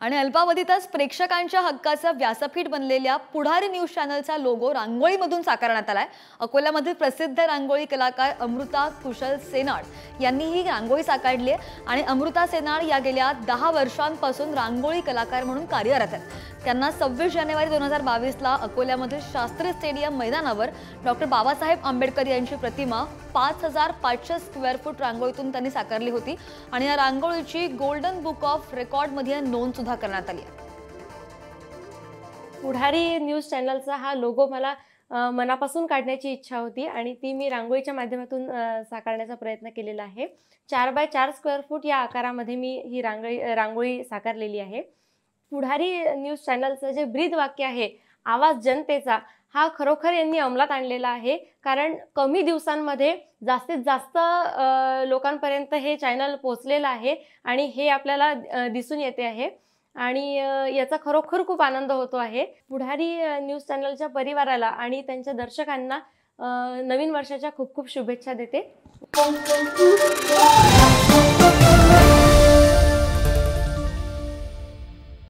आणि अल्पावधीतच प्रेक्षकांच्या हक्काचं व्यासपीठ बनलेल्या पुढारी न्यूज चॅनलचा लोगो रांगोळीमधून साकारण्यात आलाय। अकोल्यामधील प्रसिद्ध रांगोळी कलाकार अमृता कुशल सेनाड यांनी ही रांगोळी साकारली आहे आणि अमृता सेनाड या गेल्या 10 वर्षांपासून रांगोळी कलाकार म्हणून कार्यरत आहेत। त्यांना 26 जानेवारी 2022 ला अकोल्यामधील शास्त्री स्टेडियम मैदानावर डॉक्टर बाबासाहेब आंबेडकर यांची प्रतिमा 5500 स्क्वेअर फूट रांगोळीतून त्यांनी साकारली होती आणि या रांगोळीची गोल्डन बुक ऑफ रेकॉर्ड मध्ये नोंद सुद्धा करण्यात आली आहे। पुढारी न्यूज चॅनलचा हा लोगो मला मनापासून काढण्याची इच्छा होती आणि ती मी रांगोळीच्या माध्यमातून साकारण्याचा प्रयत्न केलेला आहे। 4x4 स्क्वेअर फूट या आकारामध्ये मी ही रांगोळी साकारलेली आहे। पुढारी न्यूज चॅनलचं जे ब्रीद वाक्य आहे, आवाज जनतेचा, हा खरोखर यांनी अंमलात आणलेला आहे। कारण कमी दिवसांमध्ये जास्तीत जास्त लोकांपर्यंत हे चॅनल पोहोचलेलं आहे आणि हे आपल्याला दिसून येते आहे आणि याचा खरोखर खूप आनंद होतो आहे। पुढारी न्यूज चॅनलच्या परिवाराला आणि त्यांच्या दर्शकांना नवीन वर्षाच्या खूप खूप शुभेच्छा देते।